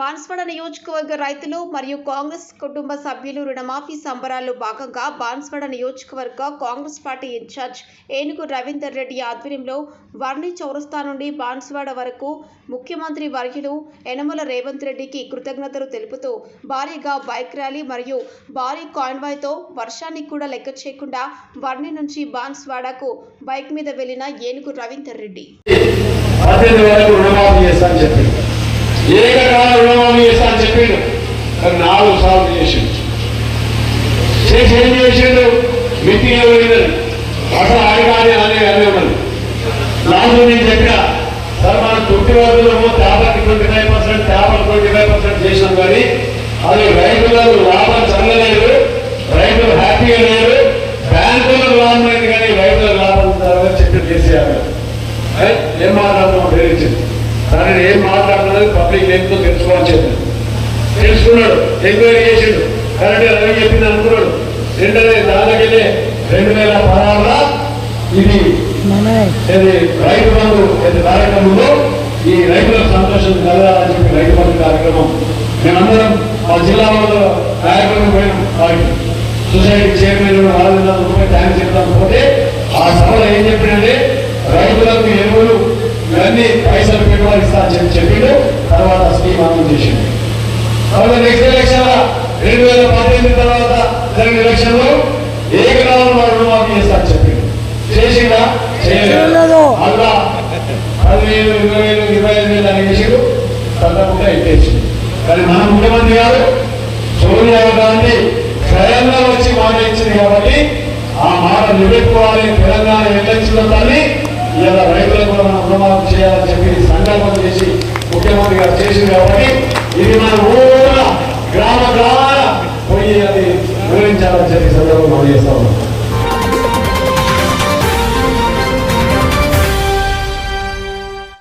బాన్స్వాడ నియోజకవర్గ రైతులు మరియు కాంగ్రెస్ కుటుంబ సభ్యులు రుణమాఫీ సంబరాల్లో భాగంగా బాన్స్వాడ నియోజకవర్గ కాంగ్రెస్ పార్టీ ఇన్ఛార్జ్ ఏనుగు రవీందర్ రెడ్డి ఆధ్వర్యంలో వర్ణి చౌరస్తా నుండి బాన్స్వాడ వరకు ముఖ్యమంత్రి వర్యులు యనమల రేవంత్ రెడ్డికి కృతజ్ఞతలు తెలుపుతూ భారీగా బైక్ ర్యాలీ మరియు భారీ కాన్వాయ్తో వర్షాన్ని కూడా లెక్క చేయకుండా వర్ణి నుంచి బాన్స్వాడకు బైక్ మీద వెళ్లిన ఏనుగు రవీందర్ రెడ్డి ఏకకాల రుణమాఫీ చేస్తా అని చెప్పిండు. కానీ 4 సార్లు చేసిండు. ఏం చేసిండు? మీటింగ్ పోయిందని అసలు అడగాలి అనే ఉన్నది. లాస్ట్ నేను చెప్పిన సార్ మనం 20 ట్యాబ్లెట్ 25%, ట్యాబ్లెట్ 25% చేసినాం. కానీ అది రైతులకు లాభం చల్లలేదు, రైతులు హ్యాపీగా లేరు. బ్యాంకులకు లాభం అయింది కానీ రైతులకు లాభం చెప్పి కేసీఆర్ ఏం మాట్లాడుతున్నాం ప్రేరించింది. కానీ ఏం మాట్లాడుతున్నది పబ్లిక్ ఏంటో తెలుసుకోవాలని చెప్పాడు. తెలుసుకున్నాడు, ఎంక్వైరీ చేసిండు. కరెక్ట్గా రవి చెప్పింది అనుకున్నాడు. వెంటనే దానికెళ్ళి 2016 ఇది రైతు బంధు కార్యక్రమంలో ఈ రైతులకు సంతోషం కలగాలని చెప్పి రైతు బంధు కార్యక్రమం మేమందరం మా జిల్లాలో కార్యక్రమం పోయినాం. వారికి సొసైటీ చైర్మన్ 400 రూపాయలు థ్యాంక్స్ చెప్తాం. పోతే ఆ సభలో ఏం చెప్పినంటే రైతులకు ఎరువులు ఇవన్నీ పైసలు పెట్టుబడి ఇస్తా అని చెప్పిండు. తర్వాత స్కీమ్ అమలు చేసిండు. తర్వాత నెక్స్ట్ ఎలక్షన్ 2018 తర్వాత జరిగిన ఎలక్షన్ లో ఏకకాలంలో రుణమాఫీ చేస్తా అని చెప్పిండు. చేసిందా? చేయలేదు. అలా 10,000, 20,000, 25,000 అని చేసిండు. తప్పకుండా ఇచ్చేసింది. కానీ మన ముఖ్యమంత్రి గారు సోనియా గాంధీ స్వయంగా వచ్చి మాట ఇచ్చింది కాబట్టి ఆ మాట నిలబెట్టుకోవాలి. తెలంగాణ ఎలక్షన్ల తల్లి ఇలా రైతులకు కూడా మనం రుణమాఫీ చేయాలని చెప్పి సంకల్పం చేసి ముఖ్యమంత్రి గారు చేసింది కాబట్టి ఇది మన ఊళ్ళ గ్రామాల పోయి అది వివరించాలని చెప్పి సందర్భంగా చేస్తా ఉన్నాం.